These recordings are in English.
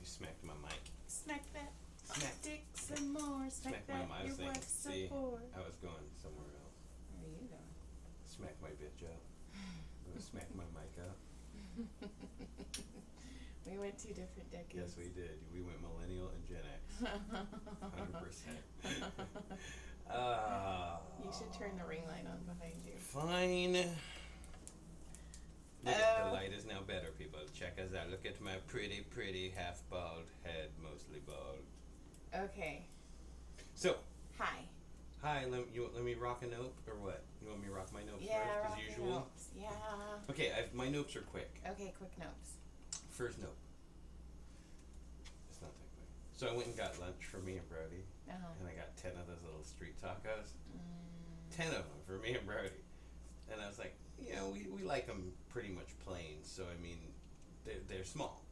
smacked my mic. Smack that. Smack. Dick some more. Smack that. My mic. I was Your thinking, wife's so see, bored. I was going somewhere else. Where are you going? Smack my bitch up. I'm gonna smack my mic up. We went 2 different decades. Yes, we did. We went millennial and Gen X. 100%. You should turn the ring light on behind you. Fine. Look at the light is now better, people. Check us out. Look at my pretty, pretty half-bald head, mostly bald. Okay. So. Hi. Hi, let me rock a note, or what? You want me to rock my notes first, as usual? Notes. Yeah. Okay, my notes are quick. Okay, quick notes. First note. It's not that quick. So I went and got lunch for me and Brody, and I got 10 of those little street tacos. 10 of them for me and Brody. And I was like, you know, we like them pretty much plain, so I mean, they're small.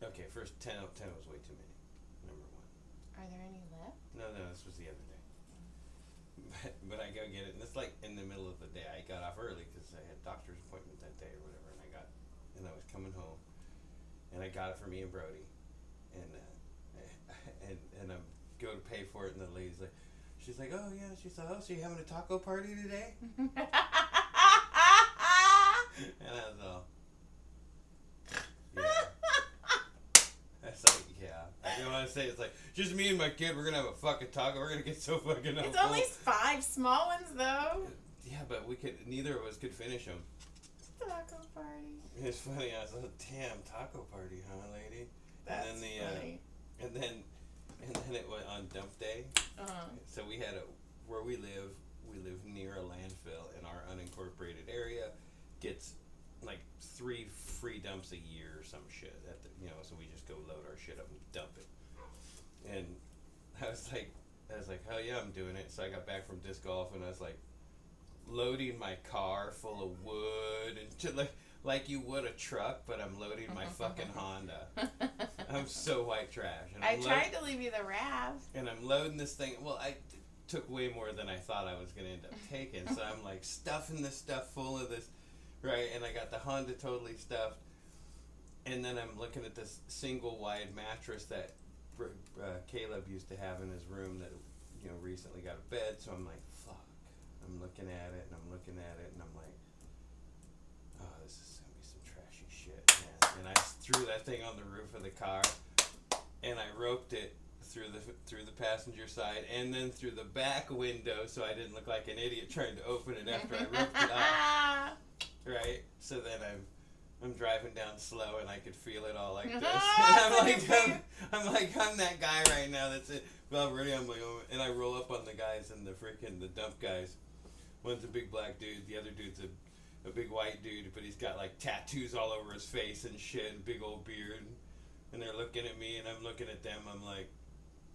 Okay, first 10 was way too many, number 1. Are there any left? No, this was the other day. But I go get it, and it's like in the middle of the day. I got off early because I had a doctor's appointment that day or whatever, and I was coming home, and I got it for me and Brody, and I go to pay for it, and the lady's like, she's like, oh yeah, she's like, oh, so you having a taco party today? And I was all, yeah. I was like, yeah. I don't want to say it's like, just me and my kid, we're going to have a fucking taco. We're going to get so fucking It's only 5 small ones, though. Yeah, but neither of us could finish them. Taco party. It's funny. I was like, damn, taco party, huh, lady? That's and then funny. And then it went on dump day. So we had where we live near a landfill, and our unincorporated area gets like 3 free dumps a year or some shit. So we just go load our shit up and dump it. And I was like, hell yeah, I'm doing it. So I got back from disc golf, and I was like, loading my car full of wood and like you would a truck, but I'm loading my fucking Honda. I'm so white trash. And I tried to leave you the RAV. And I'm loading this thing. Well, I took way more than I thought I was going to end up taking. So I'm like stuffing this stuff full of this, right? And I got the Honda totally stuffed. And then I'm looking at this single wide mattress that Caleb used to have in his room that, recently got a bed. So I'm like, fuck. I'm looking at it, and I'm looking at it, and I'm like, oh, this is going to be some trashy shit, man. And I threw that thing on the roof of the car, and I roped it through the passenger side, and then through the back window, so I didn't look like an idiot trying to open it after I roped it off. Right? So then I'm driving down slow, and I could feel it all like this. And I'm that guy right now that's it. Well, really, I'm like, oh, and I roll up on the guys and the dump guys. One's a big black dude, the other dude's a big white dude, but he's got like tattoos all over his face and shit, and big old beard. And they're looking at me, and I'm looking at them. I'm like,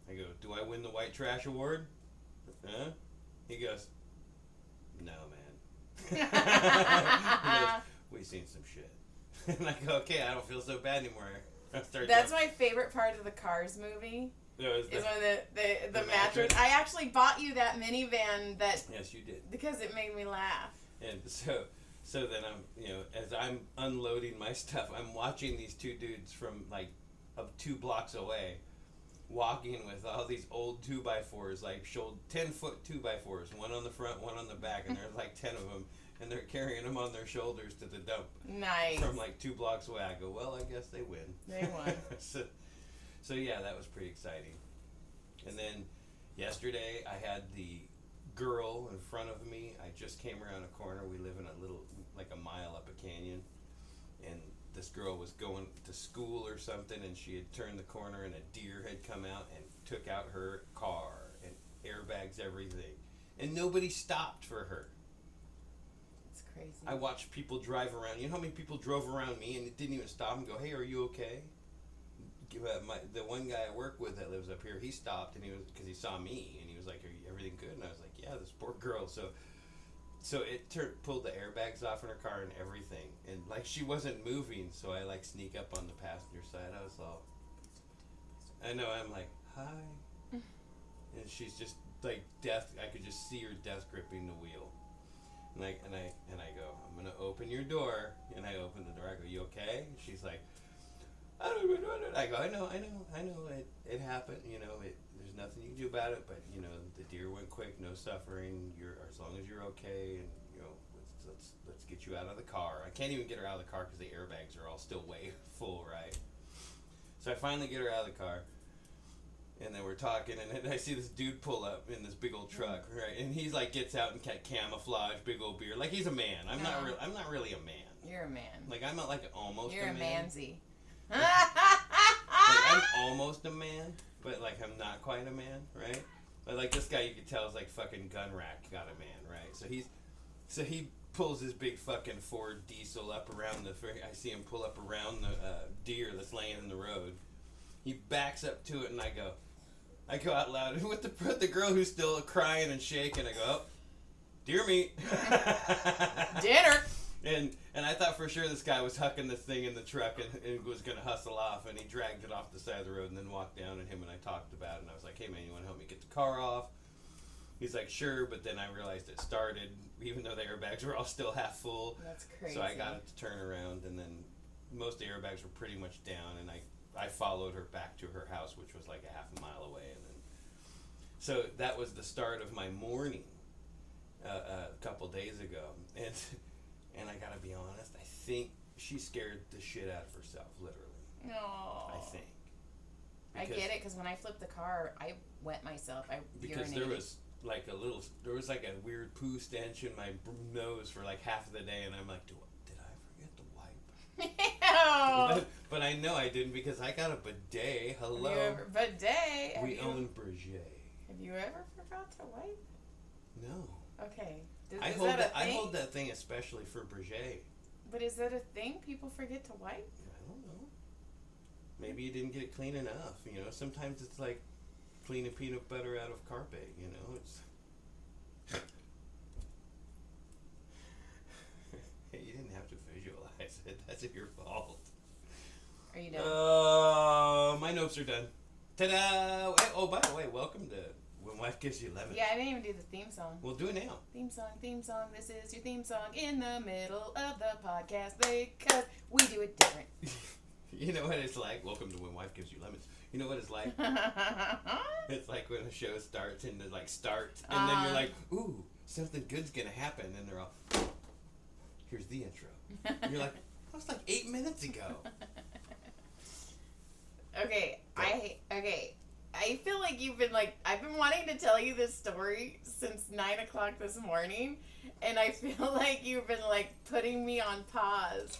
I go, do I win the white trash award? Huh? He goes, no, man. He goes, we seen some shit. And I go, okay, I don't feel so bad anymore. That's my favorite part of the Cars movie. Is when the mattress. I actually bought you that minivan that. Yes, you did. Because it made me laugh. And so then I'm, as I'm unloading my stuff, I'm watching these 2 dudes from like 2 blocks away, walking with all these old 2x4s, like 10-foot 2x4s, one on the front, one on the back, and there's like 10 of them, and they're carrying them on their shoulders to the dump. Nice. From like 2 blocks away. I go, well, I guess they win. They won. So yeah, that was pretty exciting. And then yesterday I had the girl in front of me. I just came around a corner. We live in a little, like a mile up a canyon. And this girl was going to school or something, and she had turned the corner, and a deer had come out and took out her car and airbags, everything. And nobody stopped for her. It's crazy. I watched people drive around. You know how many people drove around me and didn't even stop and go, hey, are you okay? The one guy I work with that lives up here, he stopped, and because he saw me, and he was like, everything good? And I was like, yeah, this poor girl. So it pulled the airbags off in her car and everything, and like she wasn't moving, so I like sneak up on the passenger side. I was all, I know, I'm like, hi, and she's just like death. I could just see her death gripping the wheel, and I go, I'm gonna open your door, and I open the door. I go, you okay? And she's like, I go, I know, it happened, there's nothing you can do about it, but, the deer went quick, no suffering, as long as you're okay, and, let's get you out of the car. I can't even get her out of the car because the airbags are all still way full, right? So I finally get her out of the car, and then we're talking, and then I see this dude pull up in this big old truck, right? And he's like, gets out and camouflage, big old beard, like he's a man. I'm not really a man. You're a man. Like I'm not like almost. You're a man. Mansy. Like I'm almost a man, but like I'm not quite a man, right? But like this guy, you could tell is like fucking gun rack got a man, right? So he pulls his big fucking Ford diesel up around I see him pull up around the deer that's laying in the road. He backs up to it, and I go out loud with the girl who's still crying and shaking. I go, oh, deer meat. Dinner. And I thought for sure this guy was hucking this thing in the truck and was going to hustle off, and he dragged it off the side of the road and then walked down, and him and I talked about it, and I was like, hey man, you want to help me get the car off? He's like, sure, but then I realized it started, even though the airbags were all still half full. That's crazy. So I got it to turn around, and then most of the airbags were pretty much down, and I followed her back to her house, which was like a half a mile away, and then so that was the start of my morning a couple days ago, and I gotta be honest, I think she scared the shit out of herself, literally. No. I think. I get it, because when I flipped the car, I wet myself. Because urinated. there was like a weird poo stench in my nose for like half of the day, and I'm like, did I forget to wipe? Ew. But I know I didn't, because I got a bidet. Hello. Bidet? We own Brigitte. Have you ever forgot to wipe? No. Okay. I hold that thing especially for Brigitte. But is that a thing? People forget to wipe? I don't know. Maybe you didn't get it clean enough. Sometimes it's like cleaning peanut butter out of carpet. It's. You didn't have to visualize it. That's your fault. Are you done? My notes are done. Ta-da! Oh, by the way, welcome to When Wife Gives You Lemons. Yeah, I didn't even do the theme song. We'll do it now. Theme song. This is your theme song in the middle of the podcast because we do it different. You know what it's like? Welcome to When Wife Gives You Lemons. You know what it's like? It's like when a show starts and it's like start, and then you're like, ooh, something good's gonna happen, and they're all, here's the intro. And you're like, that was like 8 minutes ago. Okay, I feel like you've been I've been wanting to tell you this story since 9 o'clock this morning, and I feel like you've been putting me on pause.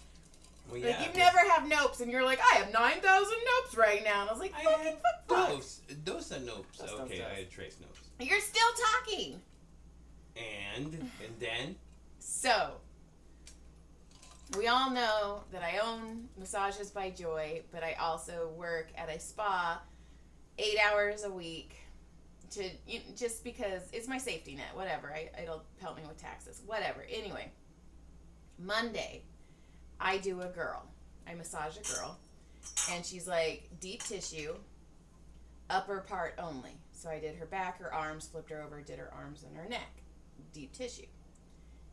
Well, yeah, you never have nopes, and you're like, I have 9,000 nopes right now, and I was like, fuck. Dos nopes. Okay, I had trace nopes. You're still talking. And then? So, we all know that I own Massages by Joy, but I also work at a spa 8 hours a week just because it's my safety net, whatever. It'll help me with taxes, whatever. Anyway, Monday, I do a girl. I massage a girl, and she's like deep tissue, upper part only. So I did her back, her arms, flipped her over, did her arms and her neck, deep tissue.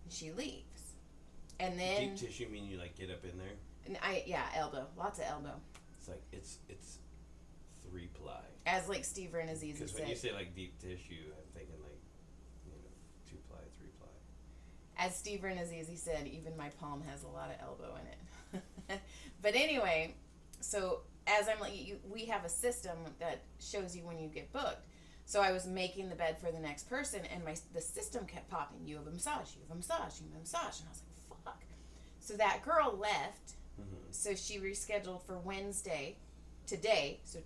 And she leaves, and then deep tissue mean you get up in there? And elbow, lots of elbow. It's 3-ply. As Steve and Azizi said. Because when you say deep tissue, I'm thinking 2-ply, 3-ply. As Steve and Azizi said, even my palm has a lot of elbow in it. But anyway, so as we have a system that shows you when you get booked. So I was making the bed for the next person, and the system kept popping. You have a massage, you have a massage, you have a massage. And I was like, fuck. So that girl left. Mm-hmm. So she rescheduled for Wednesday, today. So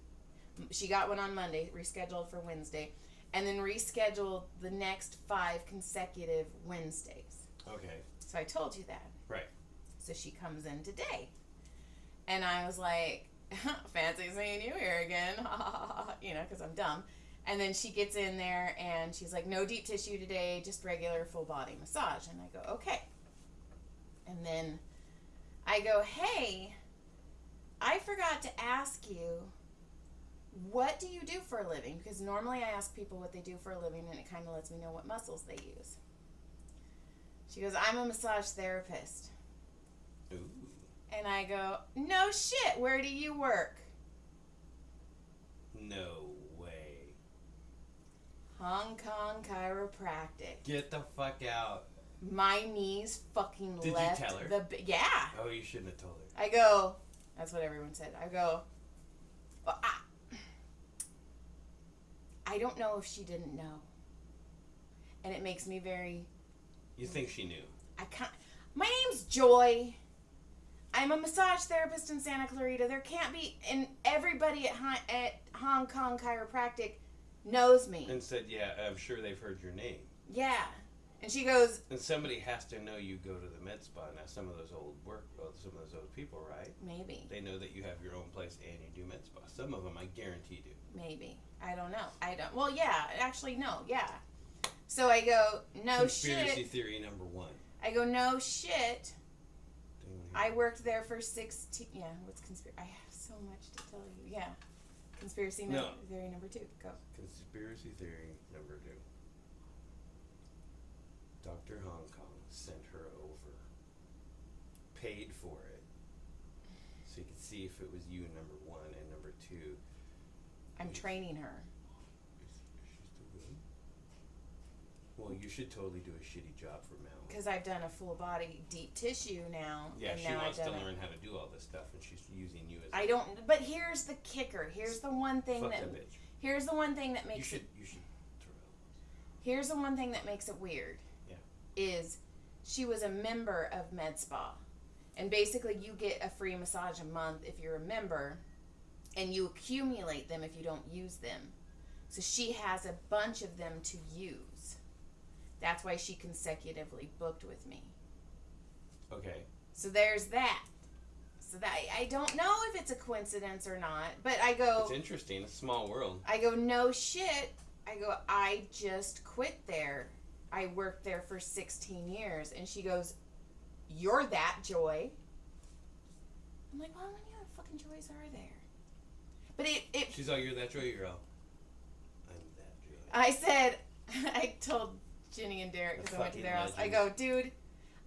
she got one on Monday, rescheduled for Wednesday, and then rescheduled the next 5 consecutive Wednesdays. Okay. So I told you that. Right. So she comes in today. And I was like, fancy seeing you here again. Because I'm dumb. And then she gets in there and she's like, no deep tissue today, just regular full body massage. And I go, okay. And then I go, hey, I forgot to ask you, what do you do for a living? Because normally I ask people what they do for a living, and it kind of lets me know what muscles they use. She goes, I'm a massage therapist. Ooh. And I go, no shit, where do you work? No way. Hong Kong Chiropractic. Get the fuck out. My knees fucking Did left you tell her? yeah. Oh, you shouldn't have told her. I go, that's what everyone said. I go, well, I don't know if she didn't know. And it makes me very... You think she knew? My name's Joy. I'm a massage therapist in Santa Clarita. There can't be... And everybody at Hong Kong Chiropractic knows me. And said, yeah, I'm sure they've heard your name. Yeah. And she goes... And somebody has to know you go to the med spa. Now, some of those old people, right? Maybe. They know that you have your own place and you do med spa. Some of them, I guarantee, do. Maybe. I don't know. Well, yeah. Actually, no. Yeah. So I go, no shit. Conspiracy theory number 1. I go, no shit. I worked there for 16... Yeah, what's conspiracy? I have so much to tell you. Yeah. Conspiracy theory number 2. Go. Conspiracy theory number 2. Dr. Hong Kong sent her over. Paid for it. So you could see if it was you, number 1. And number 2... I'm training her. Is she still good? Well, you should totally do a shitty job for Mel. Because I've done a full body deep tissue now. Yeah, and she now wants to learn how to do all this stuff, and she's using you as... I don't... But here's the kicker. Here's the one thing Fuck that... that bitch. Here's the one thing that makes You should throw it. Here's the one thing that makes it weird. Yeah. Is she was a member of Med Spa. And basically you get a free massage a month if you're a member, and you accumulate them if you don't use them. So she has a bunch of them to use. That's why she consecutively booked with me. Okay. So there's that. So that I don't know if it's a coincidence or not, but I go... It's interesting. It's a small world. I go, no shit. I go, I just quit there. I worked there for 16 years. And she goes, you're that Joy. I'm like, well, how many other fucking Joys are there? But it She's all, you're that Joy, you're all, I'm that Joy. I said, I told Ginny and Derek, because I went to their house, I go, dude,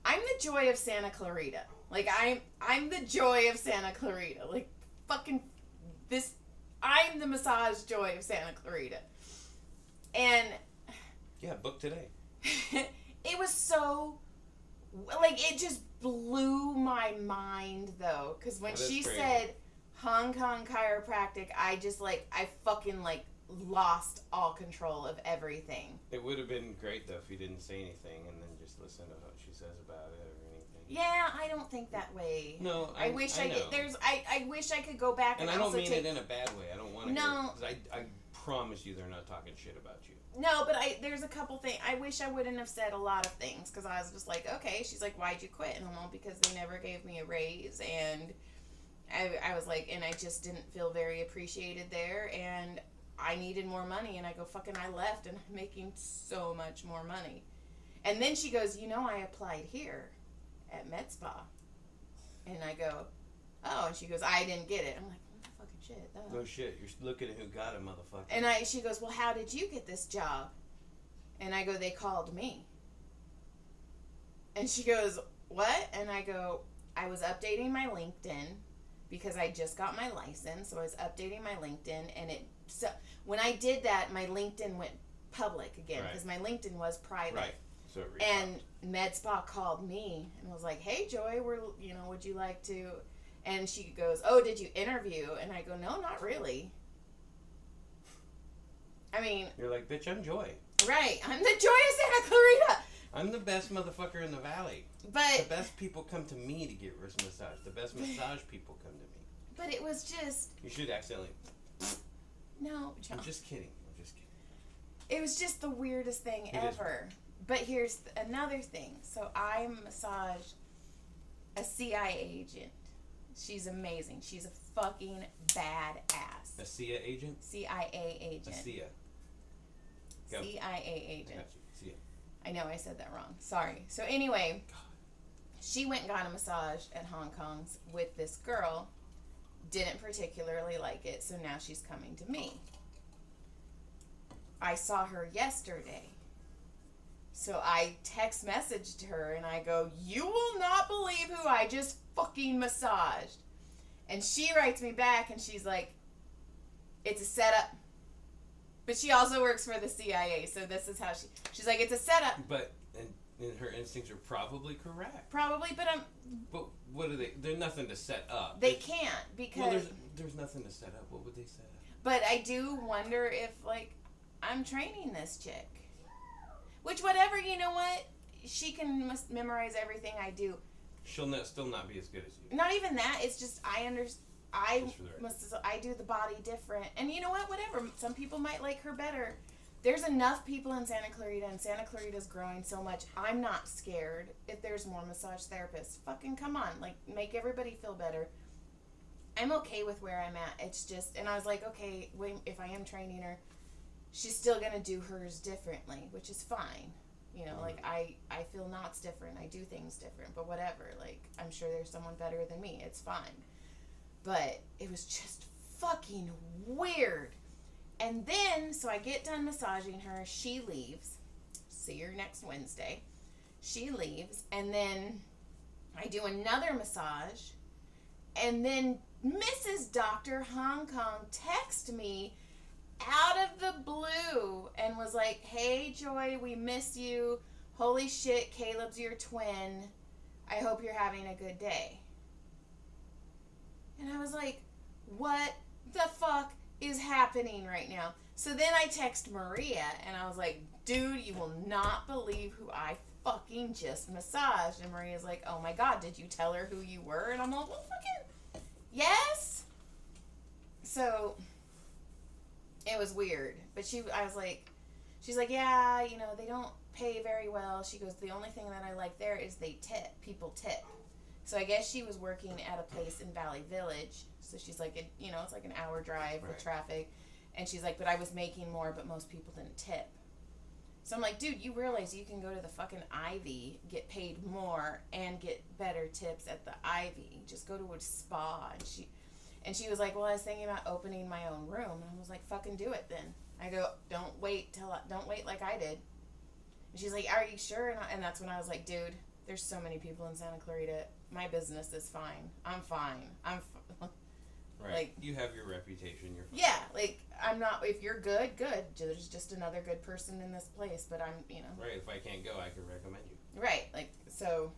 I'm the Joy of Santa Clarita. Like, I'm the Joy of Santa Clarita. Like, fucking this, I'm the massage Joy of Santa Clarita. And... Yeah, book today. It was so... Like, it just blew my mind, though. Because when she said Hong Kong Chiropractic, I just, like, I fucking, like, lost all control of everything. It would have been great, though, if you didn't say anything and then just listen to what she says about it or anything. Yeah, I don't think that way. No, I wish I could. I wish I could go back and I don't also mean it in a bad way. I don't want to No. Because I promise you they're not talking shit about you. No, but there's a couple things. I wish I wouldn't have said a lot of things because I was just like, okay. She's like, why'd you quit? And I'm all, because they never gave me a raise. And I was like, and I just didn't feel very appreciated there. And I needed more money. And I go, fucking, I left and I'm making so much more money. And then she goes, you know, I applied here at Med Spa. And I go, oh. And she goes, I didn't get it. I'm like, what the fucking shit? No shit. You're looking at who got it, motherfucker. And she goes, well, how did you get this job? And I go, they called me. And she goes, what? And I go, I was updating my LinkedIn because I just got my license. So I was updating my LinkedIn. And so when I did that, my LinkedIn went public again because my LinkedIn was private. Right. So and Med Spa called me and was like, hey, Joy, would you like to... And she goes, oh, did you interview? And I go, no, not really. I mean... You're like, bitch, I'm Joy. Right. I'm the Joy of Santa Clarita. I'm the best motherfucker in the valley. But... The best people come to me to get wrist massage. The best massage people come to me. But it was just... You should accidentally... No, John. I'm just kidding. It was just the weirdest thing ever. But here's another thing. So I massaged a CIA agent. She's amazing. She's a fucking badass. A CIA agent? CIA agent. A CIA. Go. CIA agent. I got you. CIA. I know I said that wrong. Sorry. So anyway, she went and got a massage at Hong Kong's with this girl. Didn't particularly like it, so now she's coming to me. I saw her yesterday. So I text messaged her and I go, you will not believe believe who I just fucking massaged. And she writes me back and she's like, it's a setup. But she also works for the CIA, so this is how she's like, it's a setup. But and her instincts are probably correct. Probably, but But what are they? They're nothing to set up. They can't because. Well, there's nothing to set up. What would they set up? But I do wonder if like I'm training this chick, which whatever, you know what, she can memorize everything I do. She'll still not be as good as you. Not even that. It's just I do the body different, and you know what? Whatever. Some people might like her better. There's enough people in Santa Clarita, and Santa Clarita's growing so much. I'm not scared if there's more massage therapists. Fucking come on, like make everybody feel better. I'm okay with where I'm at. It's just, and I was like, okay, if I am training her, she's still gonna do hers differently, which is fine. You know, like I feel knots different. I do things different, but whatever. Like I'm sure there's someone better than me. It's fine. But it was just fucking weird. And then, so I get done massaging her. She leaves. See her next Wednesday. She leaves. And then I do another massage. And then Mrs. Dr. Hong Kong texted me out of the blue and was like, hey, Joy, we miss you. Holy shit, Caleb's your twin. I hope you're having a good day. And I was like, what the fuck is happening right now? So then I text Maria and I was like, dude, you will not believe who I fucking just massaged. And Maria's like, oh my God, did you tell her who you were? And I'm like, well, fucking yes. So it was weird. But she's like, yeah, you know, they don't pay very well. She goes, the only thing that I like there is they tip. People tip. So I guess she was working at a place in Valley Village. So she's like, it's like an hour drive with traffic. And she's like, but I was making more, but most people didn't tip. So I'm like, dude, you realize you can go to the fucking Ivy, get paid more, and get better tips at the Ivy. Just go to a spa. And she was like, well, I was thinking about opening my own room. And I was like, fucking do it then. I go, don't wait like I did. And she's like, are you sure? And that's when I was like, dude, there's so many people in Santa Clarita. My business is fine. I'm fine. Right. Like, you have your reputation. You're fine. Yeah. Like, I'm not. If you're good. There's just another good person in this place. But I'm, Right. If I can't go, I can recommend you. Right. Like so.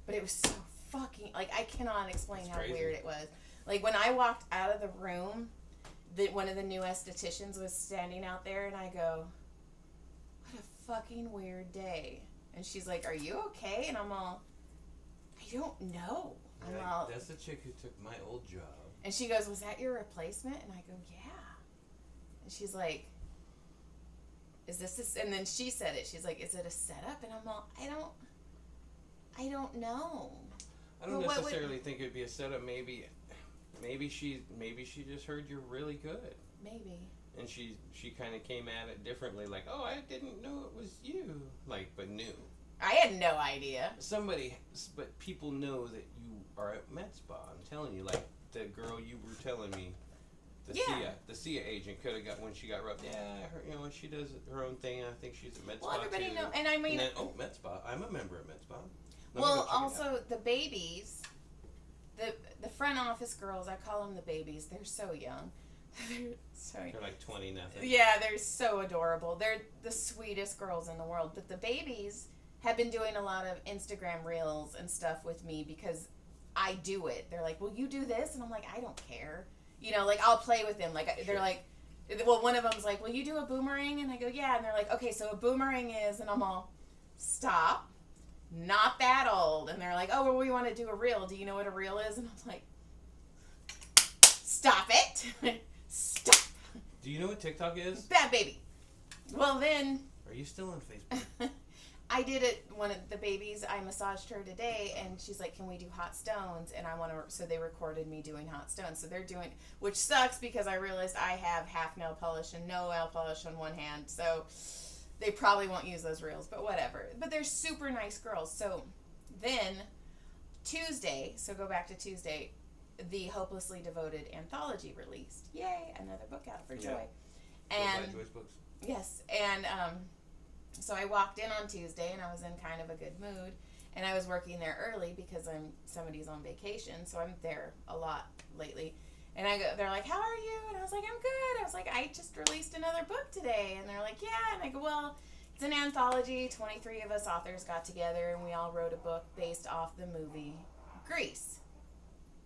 But it was so fucking. Like I cannot explain how weird it was. Like when I walked out of the room, one of the new estheticians was standing out there, and I go, "What a fucking weird day." And she's like, "Are you okay?" And I'm all, I don't know. That's the chick who took my old job. And she goes, was that your replacement? And I go, yeah. And she's like, is this? And then she said it. She's like, is it a setup? And I'm all, I don't know. I don't necessarily think it'd be a setup. Maybe she just heard you're really good. Maybe. And she kind of came at it differently, like, oh, I didn't know it was you, like, but knew. I had no idea. But people know that you are at Med Spa. I'm telling you, like the girl you were telling me, the Sia agent could have got when she got rubbed. Yeah, her, she does her own thing. I think she's at Med Spa. Well, everybody knows, and I mean, and then, Med Spa. I'm a member of Med Spa. Well, also the babies, the front office girls. I call them the babies. They're so young. They're like 20 nothing. Yeah, they're so adorable. They're the sweetest girls in the world. But the babies have been doing a lot of Instagram reels and stuff with me because I do it. They're like, will you do this? And I'm like, I don't care. Like I'll play with them. Like sure. They're like, well, one of them's like, will you do a boomerang? And I go, yeah. And they're like, okay, so a boomerang is, and I'm all, stop. Not that old. And they're like, oh, well, we want to do a reel. Do you know what a reel is? And I'm like, stop it. Stop. Do you know what TikTok is? Bad baby. Well, then. Are you still on Facebook? I did it. One of the babies, I massaged her today, and she's like, can we do hot stones? And I want to, so they recorded me doing hot stones. So they're doing, which sucks because I realized I have half nail polish and no nail polish on one hand. So they probably won't use those reels, but whatever. But they're super nice girls. So then Tuesday, so go back to Tuesday, the Hopelessly Devoted anthology released. Yay, another book out for Joy. And Joy's books. Yes, and so I walked in on Tuesday and I was in kind of a good mood, And I was working there early because somebody's on vacation, so I'm there a lot lately. And they're like, how are you? And I was like, I'm good. I was like, I just released another book today. And they're like, yeah. And I go, well, it's an anthology. 23 of us authors got together and we all wrote a book based off the movie Grease.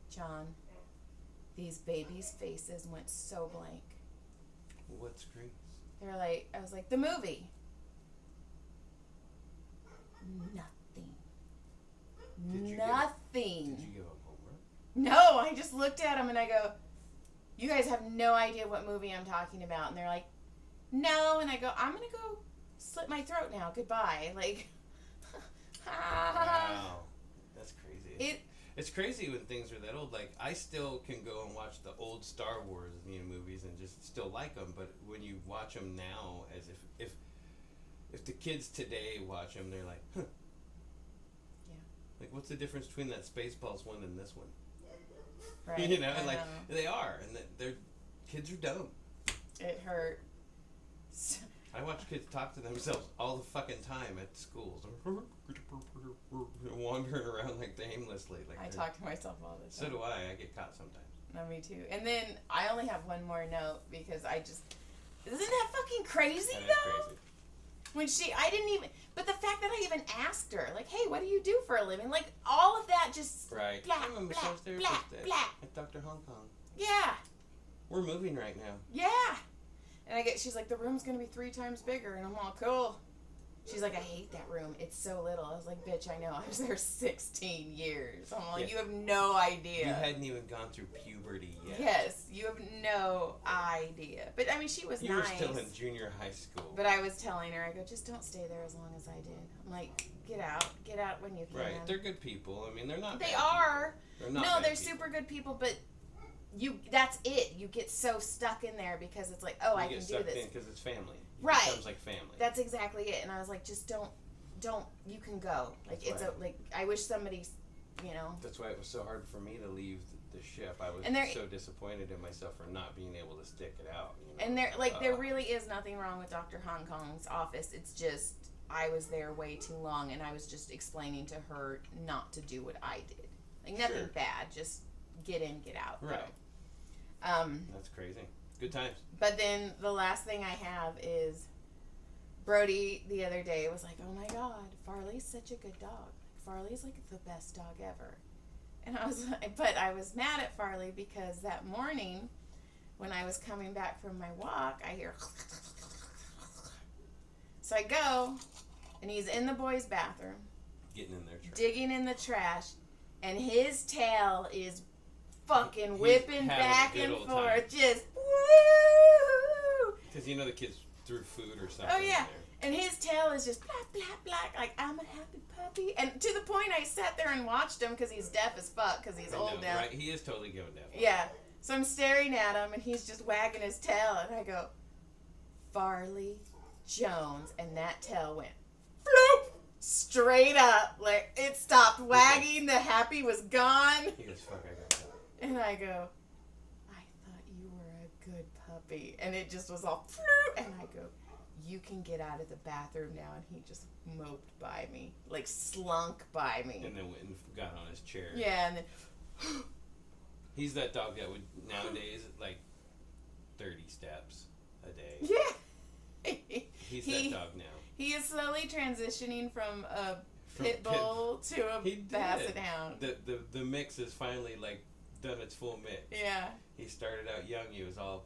John, these babies' faces went so blank. What's Grease? They're like, I was like, the movie. Nothing. Nothing. Did you give up homework? No, I just looked at them and I go, you guys have no idea what movie I'm talking about. And they're like, no. And I go, I'm going to go slit my throat now. Goodbye. Like, wow. That's crazy. It's crazy when things are that old. Like, I still can go and watch the old Star Wars movies and just still like them. But when you watch them now, as if the kids today watch them, they're like, huh. Yeah. Like, what's the difference between that Spaceballs one and this one? Right. You know, like, they are. And they're kids are dumb. It hurt. I watch kids talk to themselves all the fucking time at schools. Wandering around like aimlessly. Like I talk to myself all the time. So do I. I get caught sometimes. No, me too. And then I only have one more note because I just... Isn't that fucking crazy, though? Crazy. I didn't even... But the fact that I even asked her, like, hey, what do you do for a living? Like, all of that just... Right. Blah, I'm a blah, massage therapist blah. at Dr. Hong Kong. Yeah. We're moving right now. Yeah. And she's like, the room's going to be 3 times bigger. And I'm all, cool. She's like, I hate that room. It's so little. I was like, bitch, I know. I was there 16 years. I'm like, you have no idea. You hadn't even gone through puberty yet. Yes, you have no idea. But, I mean, she was nice. You were still in junior high school. But I was telling her, I go, just don't stay there as long as I did. I'm like, get out. Get out when you can. Right. They're good people. I mean, they're not They bad are. People. They're not No, bad they're people. super good people, but... that's it. You get so stuck in there because it's like, I can do this. You get stuck in because it's family. Right. It becomes like family. That's exactly it. And I was like, just don't, you can go. Like, I wish somebody, That's why it was so hard for me to leave the ship. I was so disappointed in myself for not being able to stick it out. And there really is nothing wrong with Dr. Hong Kong's office. It's just, I was there way too long and I was just explaining to her not to do what I did. Like, nothing bad. Just get in, get out. Right. Though. That's crazy. Good times. But then the last thing I have is Brody the other day was like, oh my God, Farley's such a good dog. Farley's like the best dog ever. And I was mad at Farley because that morning when I was coming back from my walk, I hear so I go and he's in the boys' bathroom. Getting in their trash. Digging in the trash. And his tail is fucking whipping back and forth. Just woo! Because the kids threw food or something. Oh yeah, and his tail is just black, black, black. Like, I'm a happy puppy. And to the point, I sat there and watched him because he's deaf as fuck because he's old now. Right, he is totally going deaf. Yeah, so I'm staring at him and he's just wagging his tail, and I go, Farley Jones, and that tail went floop straight up. Like, it stopped wagging. The happy was gone. He goes, fuck, I got that. And I go, I thought you were a good puppy. And it just was all floop. And I go, you can get out of the bathroom now. And he just moped by me, like slunk by me. And then went and got on his chair. Yeah, and then he's that dog that would nowadays like 30 steps a day. Yeah. He's that dog now. He is slowly transitioning from a pit bull to a basset hound. The mix is finally like done its full mix. Yeah. He started out young. He was all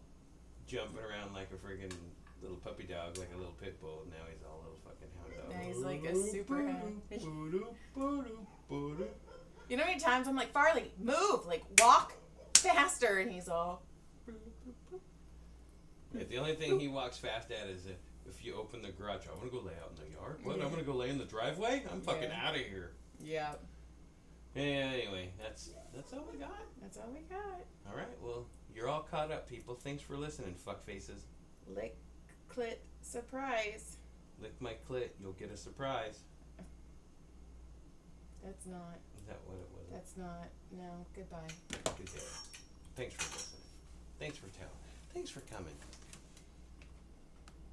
jumping around like a friggin' little puppy dog, like a little pit bull. Now he's all little fucking hound dog. Now he's like a super hound. You know how many times I'm like, Farley, move, like walk faster, and he's all. Yeah, the only thing he walks fast at is if you open the garage. I want to go lay out in the yard. What? I'm gonna go lay in the driveway. I'm fucking out of here. Yeah. Anyway, that's all we got. That's all we got. All right. Well, you're all caught up, people. Thanks for listening, fuck faces. Lick, clit, surprise. Lick my clit. You'll get a surprise. That's not. Is that what it was? That's not. No. Goodbye. Good day. Thanks for listening. Thanks for telling. Thanks for coming.